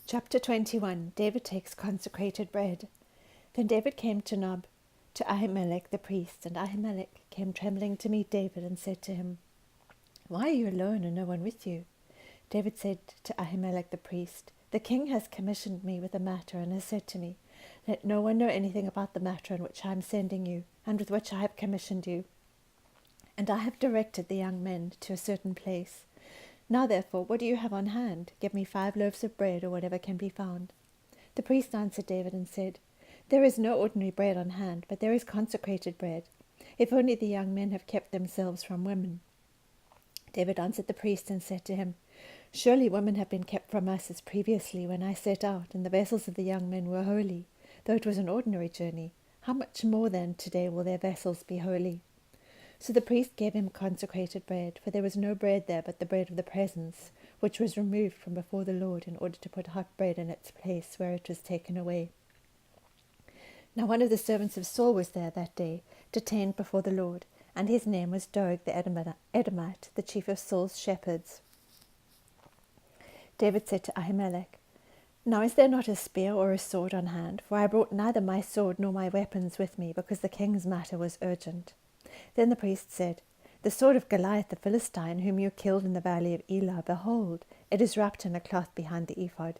Chapter 21. David takes consecrated bread. Then David came to Nob, to Ahimelech the priest, and Ahimelech came trembling to meet David and said to him, "Why are you alone and no one with you?" David said to Ahimelech the priest, "The king has commissioned me with a matter and has said to me, 'Let no one know anything about the matter on which I am sending you and with which I have commissioned you.' And I have directed the young men to a certain place. Now therefore, what do you have on hand? Give me 5 loaves of bread, or whatever can be found." The priest answered David and said, "There is no ordinary bread on hand, but there is consecrated bread, if only the young men have kept themselves from women." David answered the priest and said to him, "Surely women have been kept from us as previously when I set out, and the vessels of the young men were holy, though it was an ordinary journey. How much more then today will their vessels be holy?" So the priest gave him consecrated bread, for there was no bread there but the bread of the presence, which was removed from before the Lord in order to put hot bread in its place where it was taken away. Now one of the servants of Saul was there that day, detained before the Lord, and his name was Doeg the Edomite, the chief of Saul's shepherds. David said to Ahimelech, "Now is there not a spear or a sword on hand? For I brought neither my sword nor my weapons with me, because the king's matter was urgent." Then the priest said, "The sword of Goliath the Philistine, whom you killed in the valley of Elah, behold, it is wrapped in a cloth behind the ephod.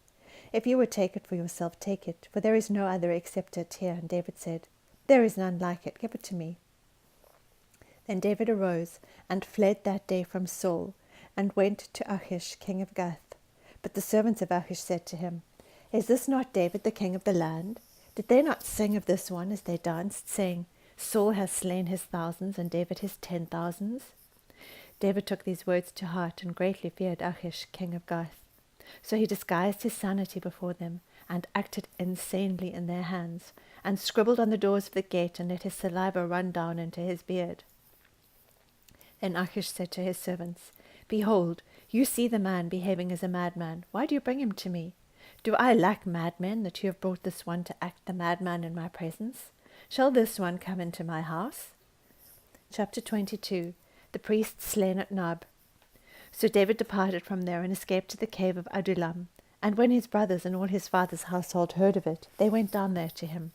If you would take it for yourself, take it, for there is no other except it here." And David said, "There is none like it, give it to me." Then David arose and fled that day from Saul, and went to Achish king of Gath. But the servants of Achish said to him, "Is this not David the king of the land? Did they not sing of this one as they danced, saying, 'Saul has slain his thousands, and David his 10,000s?'" David took these words to heart, and greatly feared Achish king of Gath. So he disguised his sanity before them, and acted insanely in their hands, and scribbled on the doors of the gate, and let his saliva run down into his beard. Then Achish said to his servants, "Behold, you see the man behaving as a madman. Why do you bring him to me? Do I lack madmen, that you have brought this one to act the madman in my presence? Shall this one come into my house?" Chapter 22. The priest slain at Nob. So David departed from there and escaped to the cave of Adullam. And when his brothers and all his father's household heard of it, they went down there to him.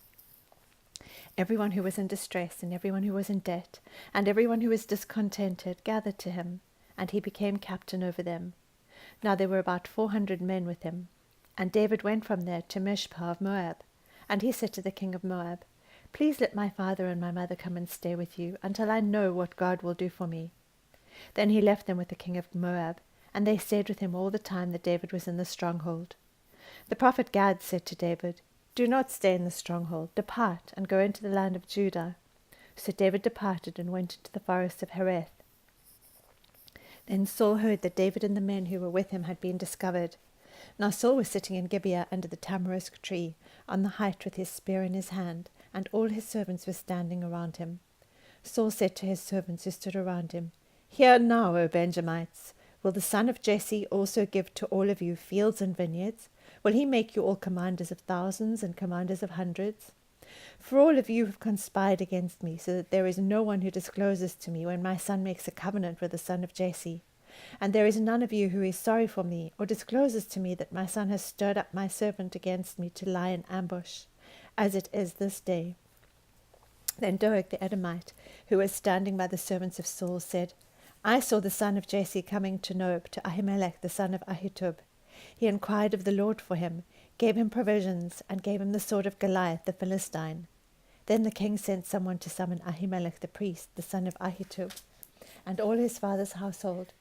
Everyone who was in distress, and everyone who was in debt, and everyone who was discontented gathered to him, and he became captain over them. Now there were about 400 men with him. And David went from there to Mishpah of Moab. And he said to the king of Moab, "Please let my father and my mother come and stay with you, until I know what God will do for me." Then he left them with the king of Moab, and they stayed with him all the time that David was in the stronghold. The prophet Gad said to David, "Do not stay in the stronghold. Depart and go into the land of Judah." So David departed and went into the forest of Hereth. Then Saul heard that David and the men who were with him had been discovered. Now Saul was sitting in Gibeah under the tamarisk tree, on the height with his spear in his hand, and all his servants were standing around him. Saul said to his servants who stood around him, "Hear now, O Benjamites, will the son of Jesse also give to all of you fields and vineyards? Will he make you all commanders of thousands and commanders of hundreds? For all of you have conspired against me, so that there is no one who discloses to me when my son makes a covenant with the son of Jesse. And there is none of you who is sorry for me, or discloses to me that my son has stirred up my servant against me to lie in ambush, as it is this day." Then Doeg the Edomite, who was standing by the servants of Saul, said, "I saw the son of Jesse coming to Nob, to Ahimelech the son of Ahitub. He inquired of the Lord for him, gave him provisions, and gave him the sword of Goliath the Philistine." Then the king sent someone to summon Ahimelech the priest, the son of Ahitub, and all his father's household,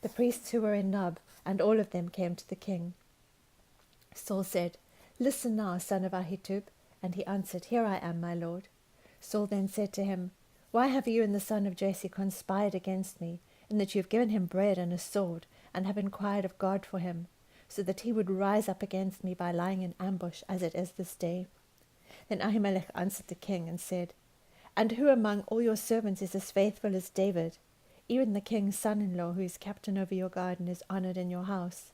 the priests who were in Nob, and all of them came to the king. Saul said, "Listen now, son of Ahitub." And he answered, "Here I am, my lord." Saul then said to him, "Why have you and the son of Jesse conspired against me, in that you have given him bread and a sword, and have inquired of God for him, so that he would rise up against me by lying in ambush, as it is this day?" Then Ahimelech answered the king and said, "And who among all your servants is as faithful as David? Even the king's son-in-law, who is captain over your guard and is honored in your house.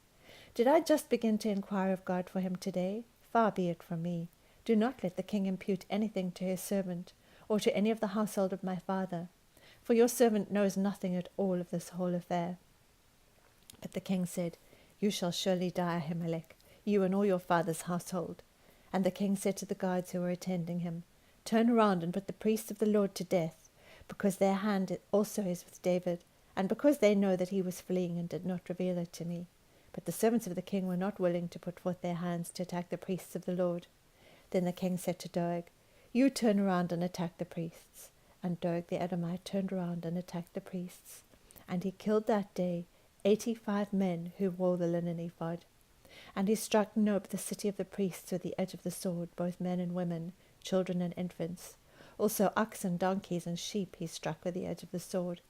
Did I just begin to inquire of God for him today? Far be it from me. Do not let the king impute anything to his servant, or to any of the household of my father, for your servant knows nothing at all of this whole affair." But the king said, "You shall surely die, Ahimelech. you and all your father's household." And the king said to the guards who were attending him, "Turn around and put the priests of the Lord to death, because their hand also is with David, and because they know that he was fleeing and did not reveal it to me." But the servants of the king were not willing to put forth their hands to attack the priests of the Lord. Then the king said to Doeg, "You turn around and attack the priests." And Doeg the Edomite turned around and attacked the priests. And he killed that day 85 men who wore the linen ephod. And he struck Nob, the city of the priests, with the edge of the sword, both men and women, children and infants. Also oxen, donkeys, and sheep he struck with the edge of the sword.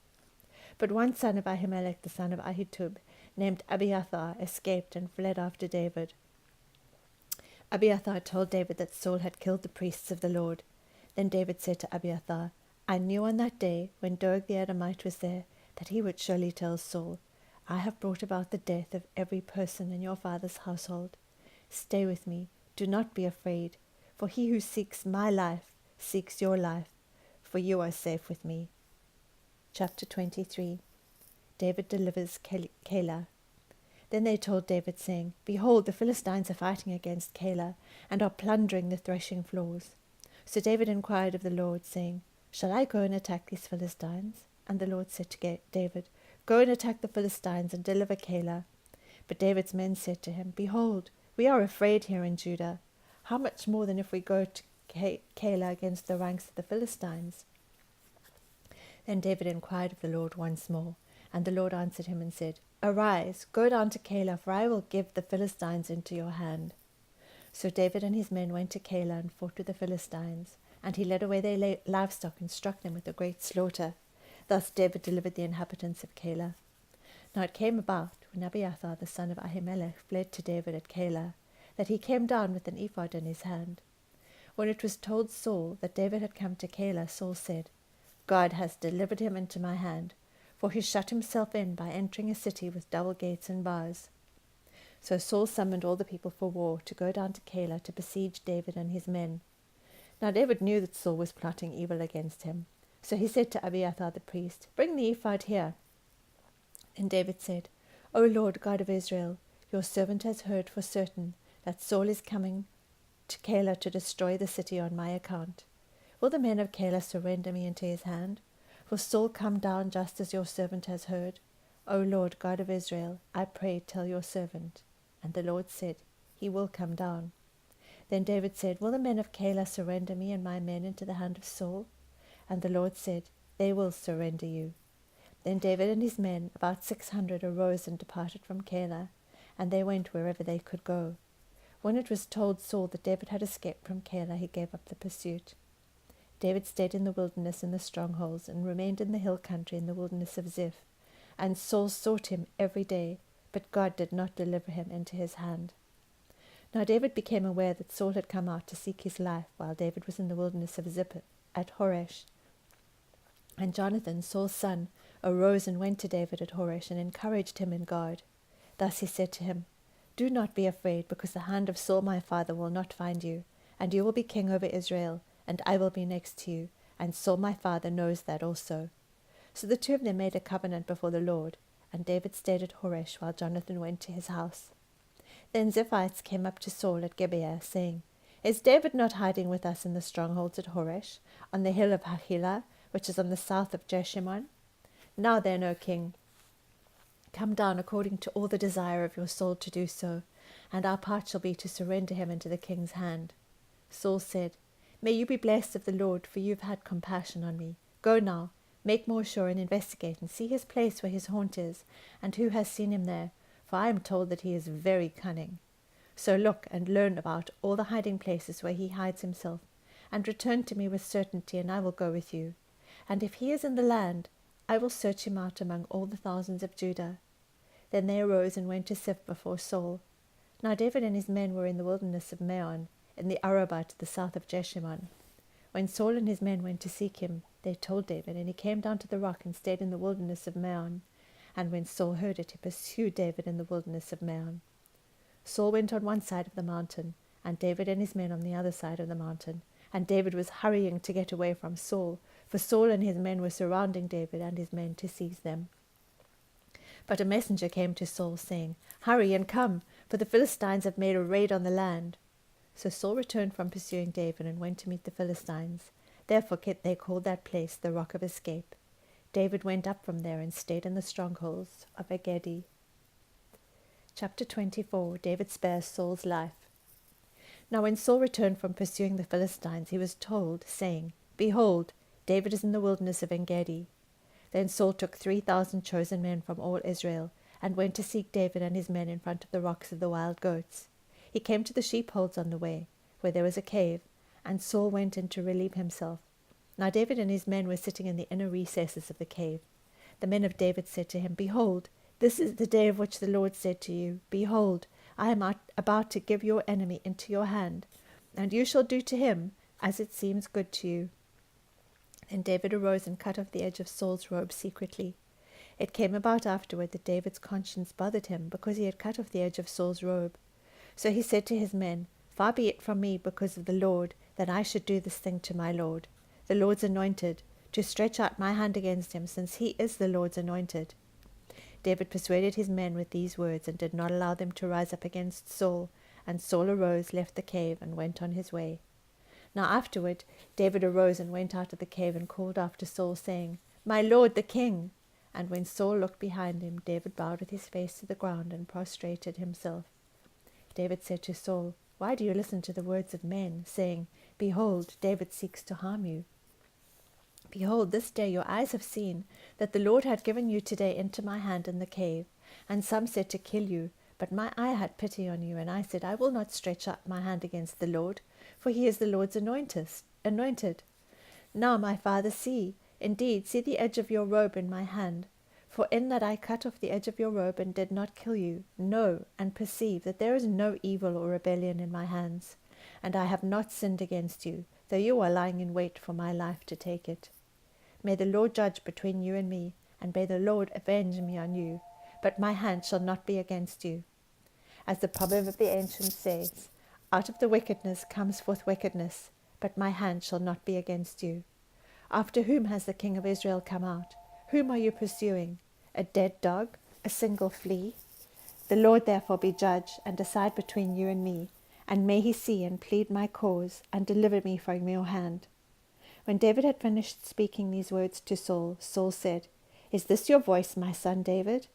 But one son of Ahimelech, the son of Ahitub, named Abiathar, escaped and fled after David. Abiathar told David that Saul had killed the priests of the Lord. Then David said to Abiathar, "I knew on that day, when Doeg the Edomite was there, that he would surely tell Saul, 'I have brought about the death of every person in your father's household.' Stay with me, do not be afraid, for he who seeks my life seeks your life, for you are safe with me." Chapter 23. David delivers Keilah. Then they told David, saying, "Behold, the Philistines are fighting against Keilah, and are plundering the threshing floors." So David inquired of the Lord, saying, "Shall I go and attack these Philistines?" And the Lord said to David, "Go and attack the Philistines and deliver Keilah." But David's men said to him, "Behold, we are afraid here in Judah. How much more than if we go to Keilah against the ranks of the Philistines?" Then David inquired of the Lord once more, and the Lord answered him and said, "Arise, go down to Keilah, for I will give the Philistines into your hand." So David and his men went to Keilah and fought with the Philistines, and he led away their livestock and struck them with a great slaughter. Thus David delivered the inhabitants of Keilah. Now it came about, when Abiathar the son of Ahimelech fled to David at Keilah, that he came down with an ephod in his hand. When it was told Saul that David had come to Keilah, Saul said, "God has delivered him into my hand, for he shut himself in by entering a city with double gates and bars." So Saul summoned all the people for war to go down to Keilah to besiege David and his men. Now David knew that Saul was plotting evil against him. So he said to Abiathar the priest, "Bring the ephod here." And David said, "O Lord God of Israel, your servant has heard for certain that Saul is coming to Keilah to destroy the city on my account. Will the men of Keilah surrender me into his hand? Will Saul come down just as your servant has heard? O Lord God of Israel, I pray tell your servant." And the Lord said, "He will come down." Then David said, "Will the men of Keilah surrender me and my men into the hand of Saul?" And the Lord said, "They will surrender you." Then David and his men, about 600, arose and departed from Keilah, and they went wherever they could go. When it was told Saul that David had escaped from Keilah, he gave up the pursuit. David stayed in the wilderness in the strongholds, and remained in the hill country in the wilderness of Ziph. And Saul sought him every day, but God did not deliver him into his hand. Now David became aware that Saul had come out to seek his life while David was in the wilderness of Ziph at Horesh. And Jonathan, Saul's son, arose and went to David at Horesh and encouraged him in God. Thus he said to him, "Do not be afraid, because the hand of Saul my father will not find you, and you will be king over Israel, and I will be next to you, and Saul my father knows that also." So the two of them made a covenant before the Lord, and David stayed at Horesh while Jonathan went to his house. Then Ziphites came up to Saul at Gibeah, saying, "Is David not hiding with us in the strongholds at Horesh, on the hill of Keilah, which is on the south of Jeshimon? Now then, O king, come down according to all the desire of your soul to do so, and our part shall be to surrender him into the king's hand." Saul said, "May you be blessed of the Lord, for you have had compassion on me. Go now, make more sure and investigate, and see his place where his haunt is, and who has seen him there, for I am told that he is very cunning. So look and learn about all the hiding places where he hides himself, and return to me with certainty, and I will go with you. And if he is in the land, I will search him out among all the thousands of Judah." Then they arose and went to Ziph before Saul. Now David and his men were in the wilderness of Maon, in the Arabah to the south of Jeshimon. When Saul and his men went to seek him, they told David, and he came down to the rock and stayed in the wilderness of Maon. And when Saul heard it, he pursued David in the wilderness of Maon. Saul went on one side of the mountain, and David and his men on the other side of the mountain. And David was hurrying to get away from Saul, for Saul and his men were surrounding David and his men to seize them. But a messenger came to Saul, saying, "Hurry and come, for for the Philistines have made a raid on the land." So Saul returned from pursuing David and went to meet the Philistines. Therefore they called that place the Rock of Escape. David went up from there and stayed in the strongholds of Engedi. Chapter 24. David spares Saul's life. Now when Saul returned from pursuing the Philistines, he was told, saying, "Behold, David is in the wilderness of Engedi." Then Saul took 3,000 chosen men from all Israel, and went to seek David and his men in front of the rocks of the wild goats. He came to the sheepfolds on the way, where there was a cave, and Saul went in to relieve himself. Now David and his men were sitting in the inner recesses of the cave. The men of David said to him, "Behold, this is the day of which the Lord said to you, Behold, I am about to give your enemy into your hand, and you shall do to him as it seems good to you." Then David arose and cut off the edge of Saul's robe secretly. It came about afterward that David's conscience bothered him because he had cut off the edge of Saul's robe. So he said to his men, "Far be it from me because of the Lord that I should do this thing to my Lord, the Lord's anointed, to stretch out my hand against him, since he is the Lord's anointed." David persuaded his men with these words and did not allow them to rise up against Saul, and Saul arose, left the cave, and went on his way. Now afterward David arose and went out of the cave and called after Saul, saying, "My lord the king!" And when Saul looked behind him, David bowed with his face to the ground and prostrated himself. David said to Saul, "Why do you listen to the words of men, saying, Behold, David seeks to harm you? Behold, this day your eyes have seen that the Lord had given you today into my hand in the cave. And some said to kill you, but my eye had pity on you, and I said, I will not stretch out my hand against the Lord, for he is the Lord's anointed. Now, my father, see the edge of your robe in my hand. For in that I cut off the edge of your robe and did not kill you, know and perceive that there is no evil or rebellion in my hands. And I have not sinned against you, though you are lying in wait for my life to take it. May the Lord judge between you and me, and may the Lord avenge me on you, but my hand shall not be against you. As the proverb of the ancients says, out of the wickedness comes forth wickedness, but my hand shall not be against you. After whom has the king of Israel come out? Whom are you pursuing? A dead dog? A single flea? The Lord therefore be judge, and decide between you and me, and may he see and plead my cause, and deliver me from your hand. When David had finished speaking these words to Saul, Saul said, Is this your voice, my son David?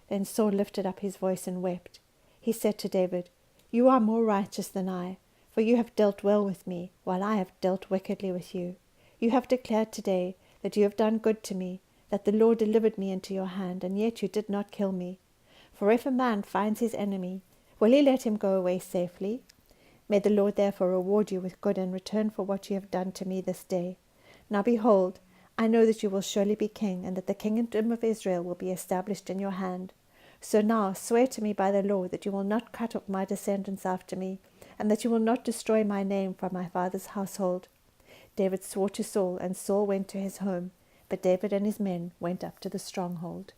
Then Saul lifted up his voice and wept. He said to David, You are more righteous than I, for you have dealt well with me, while I have dealt wickedly with you. You have declared today that you have done good to me, that the Lord delivered me into your hand, and yet you did not kill me. For if a man finds his enemy, will he let him go away safely? May the Lord therefore reward you with good in return for what you have done to me this day. Now behold, I know that you will surely be king, and that the kingdom of Israel will be established in your hand. So now swear to me by the Lord that you will not cut off my descendants after me, and that you will not destroy my name from my father's household. David swore to Saul, and Saul went to his home, but David and his men went up to the stronghold.